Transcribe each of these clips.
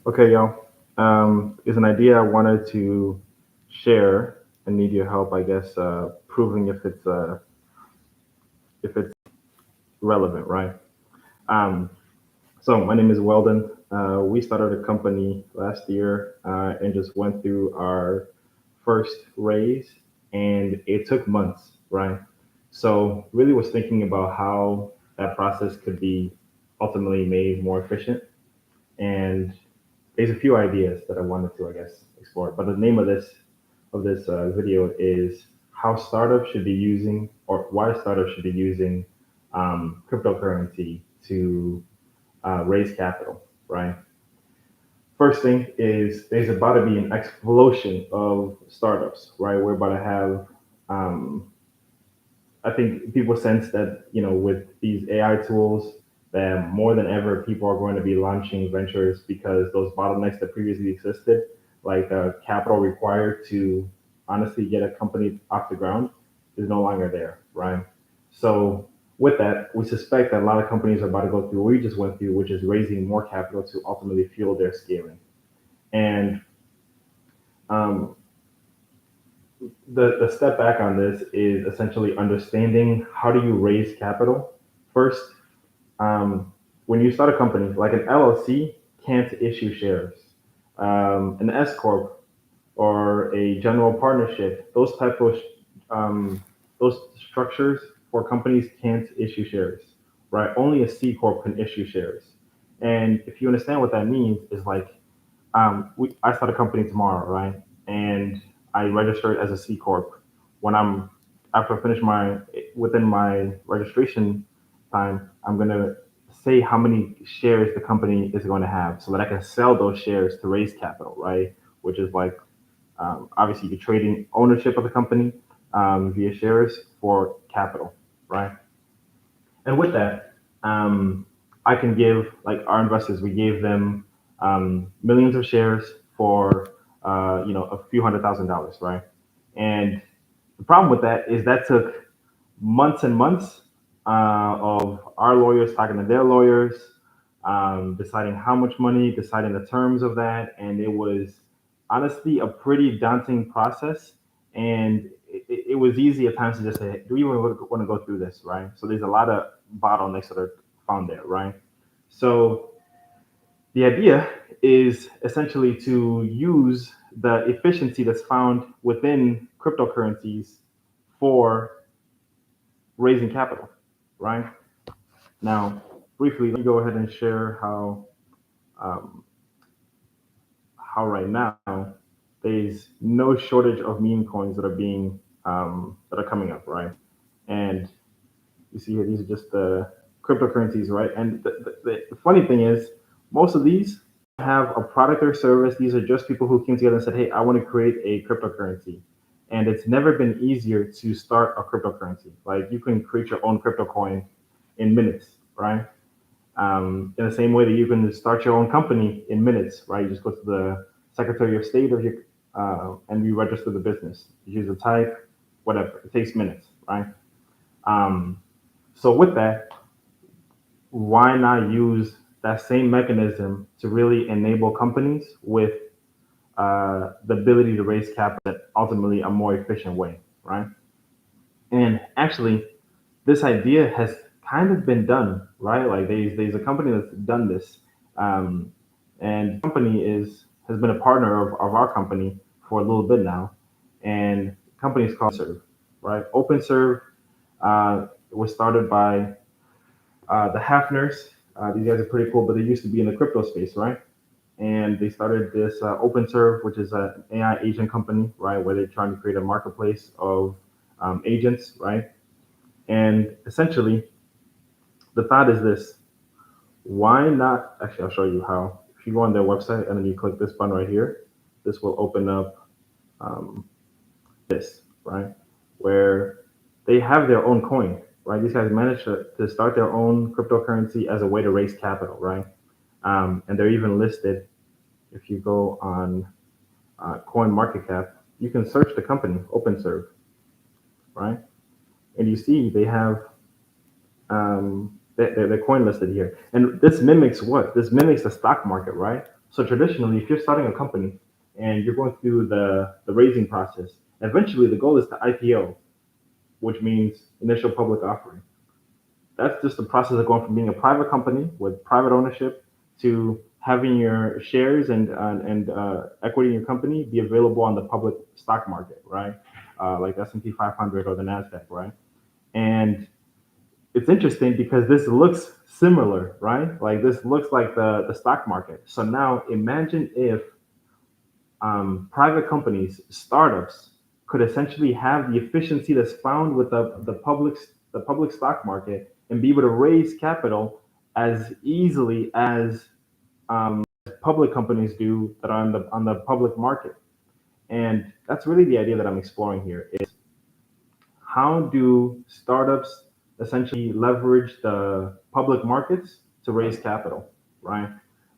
Okay, y'all. Is an idea I wanted to share and need your help, I guess, proving if it's relevant, right? Um, so my name is Weldon. We started a company last year and just went through our first raise, and it took months, right? So really was thinking about how that process could be ultimately made more efficient. And there's a few ideas that I wanted to, I guess, explore. But the name of this video is how startups should be using, or why startups should be using cryptocurrency to raise capital. Right. First thing is there's about to be an explosion of startups. Right. We're about to have. Um, I think people sense that with these AI tools, that more than ever people are going to be launching ventures because those bottlenecks that previously existed, like capital required to honestly get a company off the ground, is no longer there, right? So with that, we suspect that a lot of companies are about to go through what we just went through, which is raising more capital to ultimately fuel their scaling. And um, the step back on this is essentially understanding how do you raise capital. First, when you start a company, like an LLC can't issue shares. An S corp or a general partnership, um, those structures for companies can't issue shares, right? Only a C corp can issue shares. And if you understand what that means, is like I start a company tomorrow, right? And I register it as a C corp. When I'm after I finish my within my registration time, I'm gonna say how many shares the company is going to have, so that I can sell those shares to raise capital, right? Which is like obviously you're trading ownership of the company via shares for capital, right? And with that, I can give like our investors. We gave them millions of shares for a few $100,000, right? And the problem with that is that took months and months of our lawyers talking to their lawyers, deciding how much money, deciding the terms of that, and it was honestly a pretty daunting process. And it was easy at times to just say, "Do we even want to go through this?" Right? So there's a lot of bottlenecks that are found there, right? So the idea is essentially to use the efficiency that's found within cryptocurrencies for raising capital, right? Now, briefly, let me go ahead and share um, how right now there's no shortage of meme coins that are coming up, right? And you see here, these are just the cryptocurrencies, right? And the funny thing is, most of these have a product or service. These are just people who came together and said, "Hey, I want to create a cryptocurrency." And it's never been easier to start a cryptocurrency. Like you can create your own crypto coin in minutes, right? In the same way that you can start your own company in minutes, right? You just go to the Secretary of State of your and you register the business. You use a type, whatever. It takes minutes, right? Um, so with that, why not use that same mechanism to really enable companies with the ability to raise capital ultimately a more efficient way, right? And actually, this idea has kind of been done, right? Like there's a company that's done this, um, and the company is has been a partner of our company for a little bit now, and the company is called Serve, right? OpenServe was started by the Hafners. These guys are pretty cool, but they used to be in the crypto space, right? And they started this OpenServe, which is an AI agent company, right, where they're trying to create a marketplace of agents, right? And essentially, the thought is this: why not? Actually, I'll show you how. If you go on their website and then you click this button right here, this will open up um, this, right? Where they have their own coin, right? These guys managed to start their own cryptocurrency as a way to raise capital, right? And they're even listed. If you go on Coin Market Cap, you can search the company OpenServe, right? And you see they have their coin listed here. And this mimics what? This mimics the stock market, right? So traditionally, if you're starting a company and you're going through the raising process, eventually the goal is to IPO, which means initial public offering. That's just the process of going from being a private company with private ownership to having your shares and equity in your company be available on the public stock market, right? Like S&P 500 or the Nasdaq, right? And it's interesting because this looks similar, right? Like this looks like the stock market. So now imagine if private companies, startups, could essentially have the efficiency that's found with the public stock market and be able to raise capital as easily as public companies do that are on the public market. And that's really the idea that I'm exploring here is how do startups essentially leverage the public markets to raise capital, right?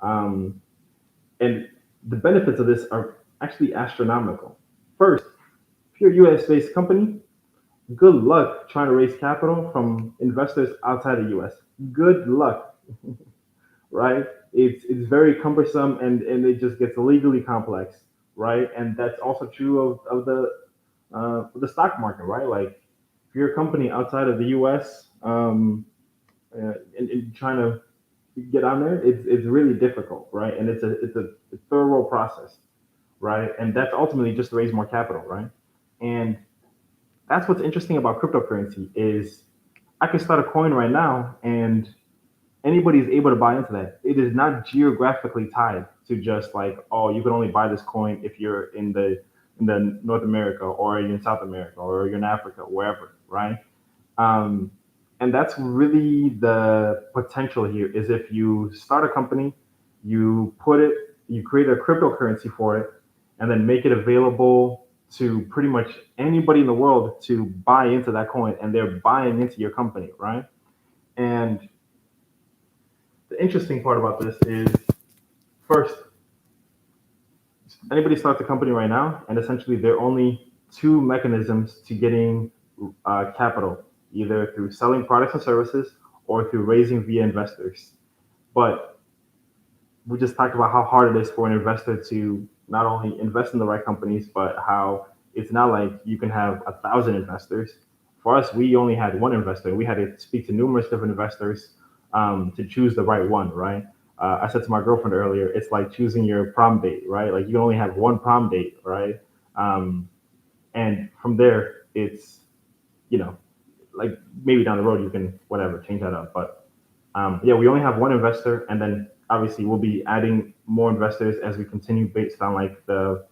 Um, and the benefits of this are actually astronomical. First, if you're a US based company, good luck trying to raise capital from investors outside the US. Good luck, right? It's very cumbersome and it just gets legally complex, right? And that's also true of the stock market, right? Like if you're a company outside of the US and trying to get on there, it's really difficult, right? And it's a thorough process, right? And that's ultimately just to raise more capital, right? And that's what's interesting about cryptocurrency is I can start a coin right now and anybody is able to buy into that. It is not geographically tied to just like, oh, you can only buy this coin if you're in the North America or you're in South America or you're in Africa, wherever, right? Um, and that's really the potential here is if you start a company, you create a cryptocurrency for it, and then make it available to pretty much anybody in the world to buy into that coin, and they're buying into your company, right? And the interesting part about this is first, anybody starts a company right now, and essentially there are only two mechanisms to getting capital, either through selling products and services or through raising via investors. But we just talked about how hard it is for an investor to not only invest in the right companies, but how it's not like you can have 1,000 investors. For us, we only had one investor. We had to speak to numerous different investors to choose the right one, right? I said to my girlfriend earlier, it's like choosing your prom date, right? Like you can only have one prom date, right? Um, and from there, it's you know, like maybe down the road you can whatever change that up. But yeah, we only have one investor, and then obviously we'll be adding more investors as we continue based on like the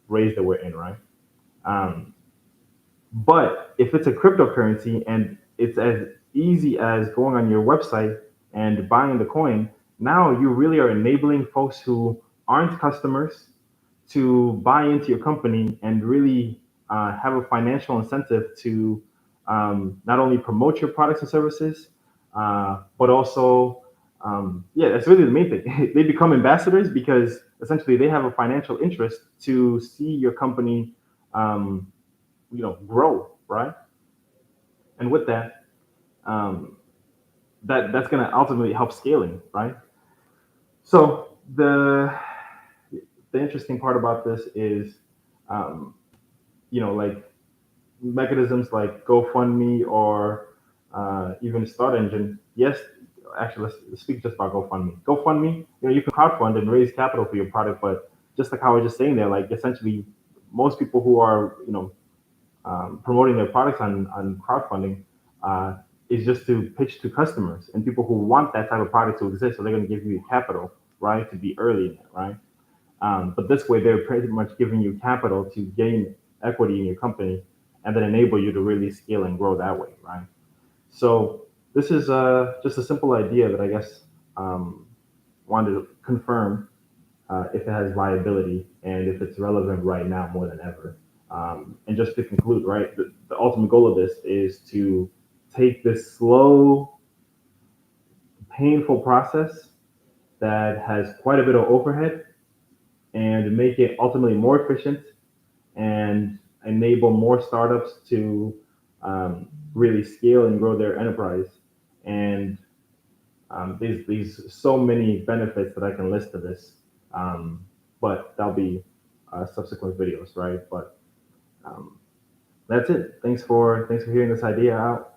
raise that we're in, right? Um, but if it's a cryptocurrency and it's as easy as going on your website and buying the coin, now you really are enabling folks who aren't customers to buy into your company and really have a financial incentive to not only promote your products and services, but also, yeah, that's really the main thing. They become ambassadors because essentially they have a financial interest to see your company, um, grow, right? And with that, um, that's going to ultimately help scaling, right? So the interesting part about this is, um, like mechanisms like GoFundMe or even Start Engine. Yes, actually, let's speak just about GoFundMe. GoFundMe, you can crowdfund and raise capital for your product, but just like how I was just saying there, like essentially, most people who are promoting their products on crowdfunding uh, is just to pitch to customers and people who want that type of product to exist. So they're going to give you capital, right, to be early in it, right? But this way, they're pretty much giving you capital to gain equity in your company and then enable you to really scale and grow that way, right? So this is just a simple idea that I guess um, wanted to confirm if it has viability and if it's relevant right now more than ever. And just to conclude, right, the ultimate goal of this is to take this slow, painful process that has quite a bit of overhead and make it ultimately more efficient and enable more startups to really scale and grow their enterprise. And These so many benefits that I can list to this, um, but that'll be subsequent videos, right? But um, that's it. Thanks for hearing this idea out.